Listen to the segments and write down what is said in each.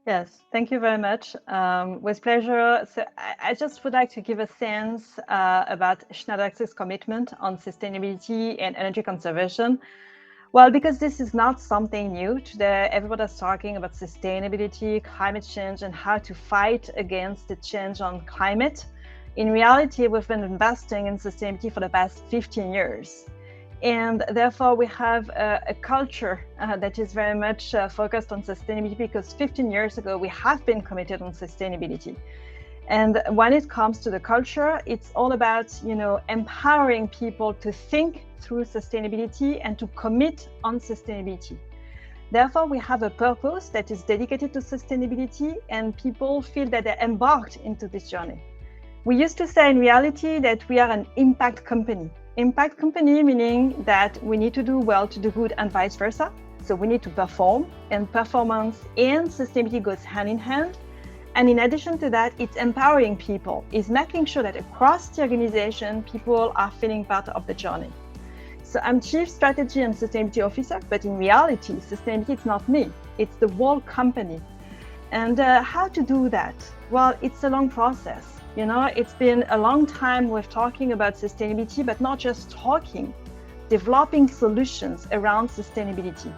Yes, thank you very much. With pleasure. So I just would like to give a sense about Schneider's commitment on sustainability and energy conservation. Well, because this is not something new. Today, everybody's talking about sustainability, climate change, and how to fight against the change on climate. In reality, we've been investing in sustainability for the past 15 years. And therefore, we have a culture that is very much focused on sustainability because 15 years ago, we have been committed on sustainability. And when it comes to the culture, it's all about, empowering people to think through sustainability and to commit on sustainability. Therefore, we have a purpose that is dedicated to sustainability, and people feel that they're embarked into this journey. We used to say in reality that we are an impact company. Impact company meaning that we need to do well to do good and vice versa. So we need to perform, and performance and sustainability goes hand in hand. And in addition to that, it's empowering people, is making sure that across the organization, people are feeling part of the journey. So I'm Chief Strategy and Sustainability Officer, but in reality, sustainability is not me, it's the whole company. And how to do that? Well, it's a long process. It's been a long time we're talking about sustainability, but not just talking, developing solutions around sustainability.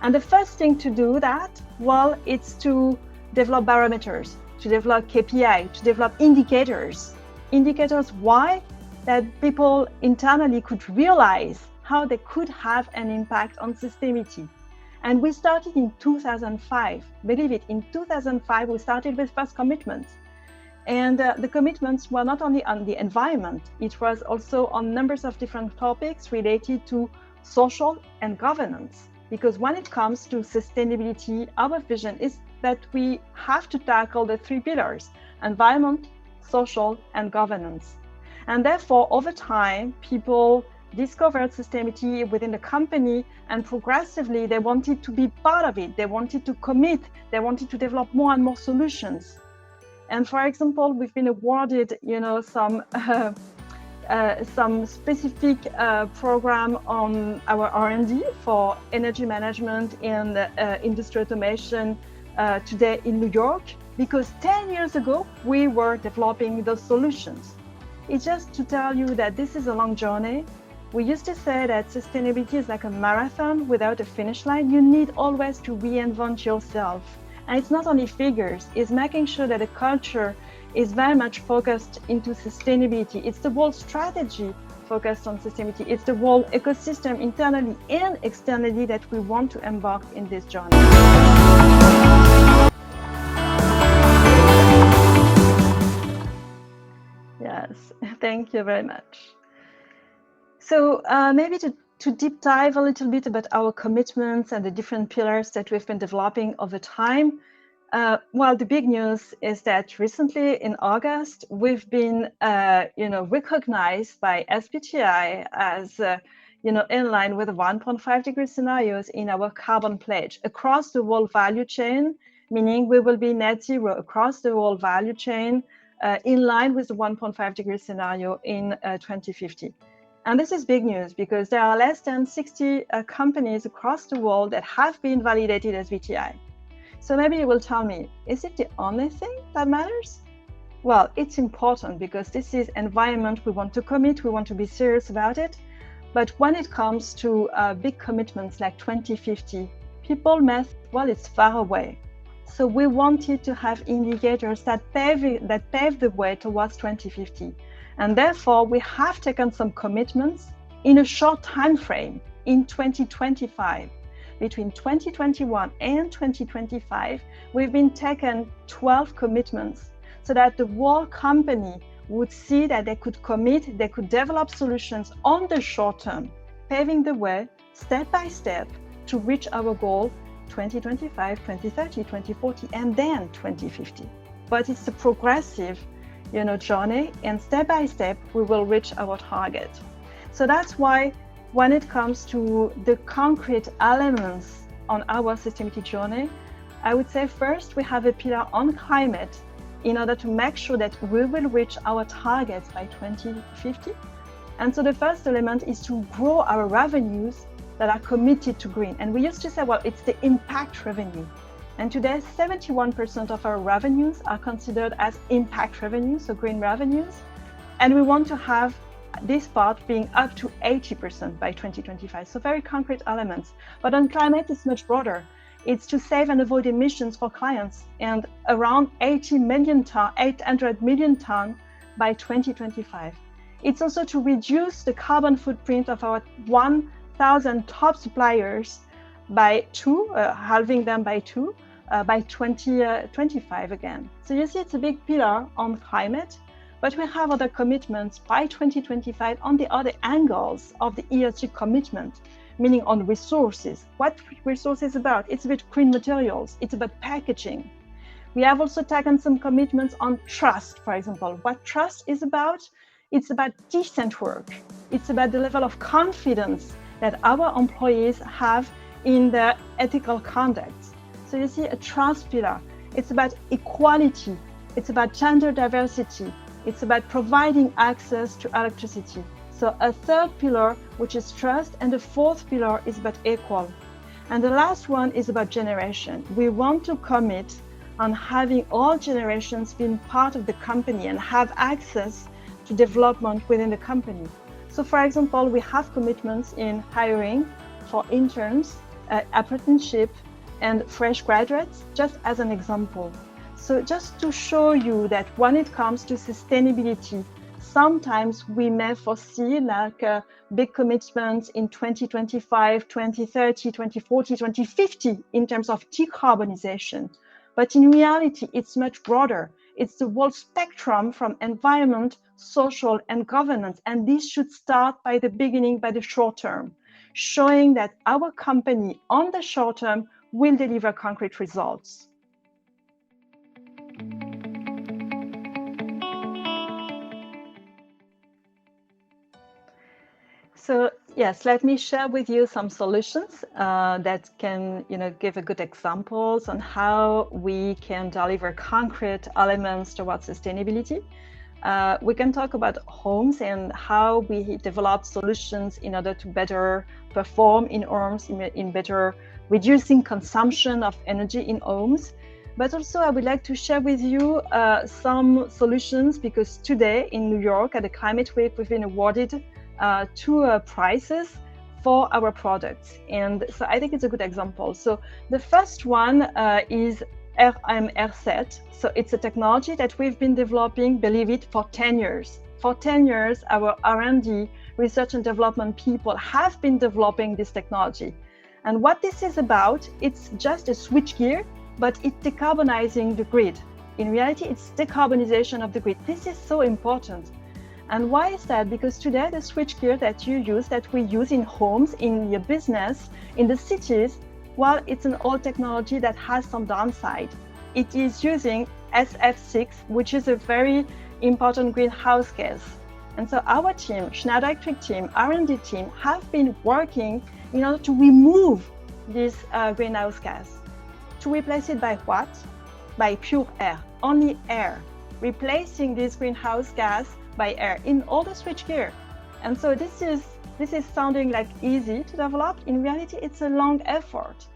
And the first thing to do that, well, it's to develop barometers, to develop KPI, to develop indicators. Indicators why? That people internally could realize how they could have an impact on sustainability. And we started in 2005. Believe it, in 2005, we started with first commitments. And the commitments were not only on the environment, it was also on numbers of different topics related to social and governance. Because when it comes to sustainability, our vision is that we have to tackle the three pillars: environment, social, and governance. And therefore, over time, people discovered sustainability within the company, and progressively they wanted to be part of it. They wanted to commit. They wanted to develop more and more solutions. And for example, we've been awarded, some specific program on our R&D for energy management and industry automation today in New York, because 10 years ago, we were developing those solutions. It's just to tell you that this is a long journey. We used to say that sustainability is like a marathon without a finish line. You need always to reinvent yourself. And it's not only figures, it's making sure that the culture is very much focused into sustainability. It's the whole strategy focused on sustainability. It's the whole ecosystem internally and externally that we want to embark in this journey. Yes, thank you very much. So maybe to deep dive a little bit about our commitments and the different pillars that we've been developing over time. Well, the big news is that recently in August, we've been, recognized by SBTi as, in line with the 1.5 degree scenarios in our carbon pledge across the whole value chain, meaning we will be net zero across the whole value chain in line with the 1.5 degree scenario in 2050. And this is big news because there are less than 60 companies across the world that have been validated as SBTi. So maybe you will tell me, is it the only thing that matters? Well, it's important because this is environment we want to commit, we want to be serious about it. But when it comes to big commitments like 2050, people may think, well, it's far away. So we wanted to have indicators that pave the way towards 2050. And therefore, we have taken some commitments in a short time frame in 2025. Between 2021 and 2025, we've been taken 12 commitments so that the whole company would see that they could commit, they could develop solutions on the short term, paving the way step by step to reach our goal 2025, 2030, 2040, and then 2050. But it's a progressive journey, and step by step, we will reach our target. So that's why when it comes to the concrete elements on our sustainability journey, I would say first we have a pillar on climate in order to make sure that we will reach our targets by 2050. And so the first element is to grow our revenues that are committed to green. And we used to say, well, it's the impact revenue. And today, 71% of our revenues are considered as impact revenues, so green revenues. And we want to have this part being up to 80% by 2025. So very concrete elements. But on climate, it's much broader. It's to save and avoid emissions for clients, and around 800 million tons by 2025. It's also to reduce the carbon footprint of our 1,000 top suppliers by halving them by 2, by 2025 again. So you see, it's a big pillar on climate, but we have other commitments by 2025 on the other angles of the ESG commitment, meaning on resources. What resources is about? It's about green materials, it's about packaging. We have also taken some commitments on trust, for example. What trust is about? It's about decent work. It's about the level of confidence that our employees have in their ethical conduct. So you see, a trust pillar. It's about equality. It's about gender diversity. It's about providing access to electricity. So a third pillar, which is trust, and the fourth pillar is about equal. And the last one is about generation. We want to commit on having all generations being part of the company and have access to development within the company. So for example, we have commitments in hiring for interns, apprenticeship, and fresh graduates, just as an example. So just to show you that when it comes to sustainability, sometimes we may foresee like big commitments in 2025, 2030, 2040, 2050 in terms of decarbonization. But in reality, it's much broader. It's the whole spectrum from environment, social, and governance. And this should start by the beginning, by the short term, showing that our company on the short term will deliver concrete results. So yes, let me share with you some solutions that can, give a good examples on how we can deliver concrete elements towards sustainability. We can talk about homes and how we develop solutions in order to better perform in homes, in better reducing consumption of energy in homes. But also I would like to share with you some solutions, because today in New York at the Climate Week, we've been awarded 2 prizes for our products. And so I think it's a good example. So the first one is Avice-Huet. So it's a technology that we've been developing, believe it, for 10 years. For 10 years, our R&D, research and development people have been developing this technology. And what this is about, it's just a switchgear, but it's decarbonizing the grid. In reality, it's decarbonization of the grid. This is so important. And why is that? Because today the switchgear that we use in homes, in your business, in the cities, well, it's an old technology that has some downside. It is using SF6, which is a very important greenhouse gas. And so our team, Schneider Electric team, R&D team, have been working in order to remove this greenhouse gas. To replace it by what? By pure air, only air, replacing this greenhouse gas by air in all the switchgear. And so this is sounding like easy to develop. In reality, it's a long effort.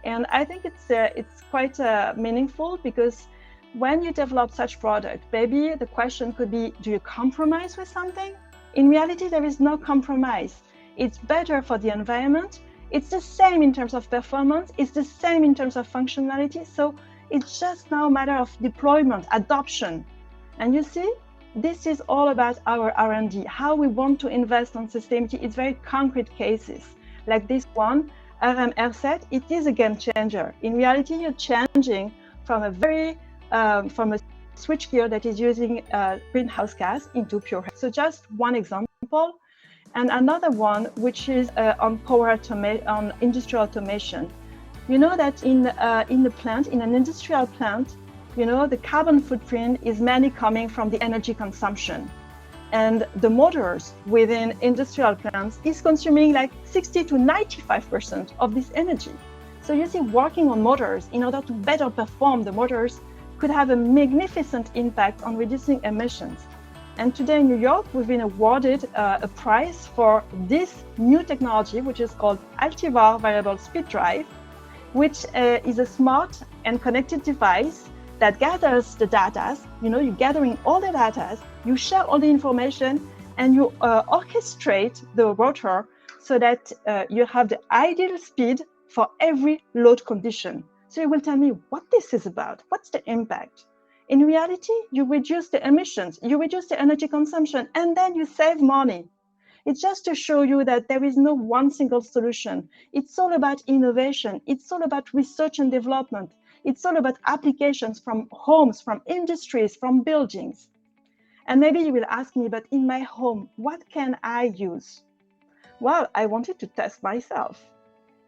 And I think it's quite meaningful, because when you develop such product, maybe the question could be, do you compromise with something? In reality, there is no compromise. It's better for the environment. It's the same in terms of performance. It's the same in terms of functionality. So it's just now a matter of deployment, adoption. And you see, this is all about our R&D, how we want to invest on sustainability. It's very concrete cases. Like this one, Avice-Huet, it is a game changer. In reality, you're changing from a switchgear that is using greenhouse gas into pure air. So just one example. And another one, which is on on industrial automation. You know that in an industrial plant, the carbon footprint is mainly coming from the energy consumption. And the motors within industrial plants is consuming like 60 to 95% of this energy. So you see, working on motors in order to better perform the motors could have a magnificent impact on reducing emissions. And today in New York, we've been awarded a prize for this new technology, which is called Altivar Variable Speed Drive. which is a smart and connected device that gathers the data. You're gathering all the data, you share all the information, and you orchestrate the rotor so that you have the ideal speed for every load condition. So you will tell me what this is about, what's the impact. In reality, you reduce the emissions, you reduce the energy consumption, and then you save money. It's just to show you that there is no one single solution. It's all about innovation. It's all about research and development. It's all about applications from homes, from industries, from buildings. And maybe you will ask me, but in my home, what can I use? Well, I wanted to test myself.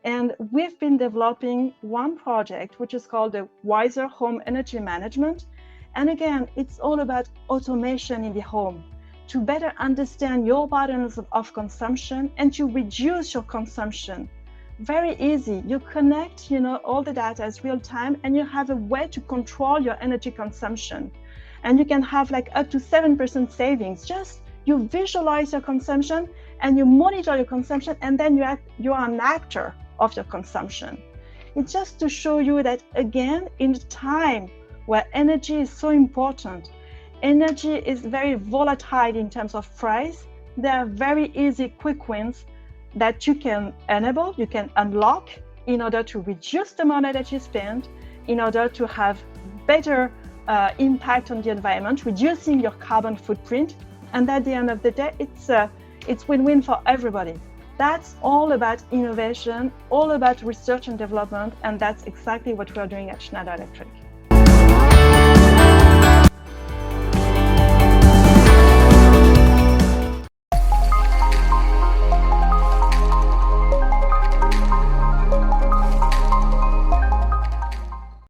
And we've been developing one project, which is called the Wiser Home Energy Management. And again, it's all about automation in the home to better understand your patterns of consumption and to reduce your consumption. Very easy. You connect, all the data as real time, and you have a way to control your energy consumption. And you can have like up to 7% savings. Just you visualize your consumption and you monitor your consumption, and then you are an actor of your consumption. It's just to show you that, again, in a time where energy is so important, energy is very volatile in terms of price, there are very easy quick wins that you can enable, you can unlock in order to reduce the money that you spend, in order to have better impact on the environment, reducing your carbon footprint. And at the end of the day, it's win-win for everybody. That's all about innovation, all about research and development, and that's exactly what we're doing at Schneider Electric.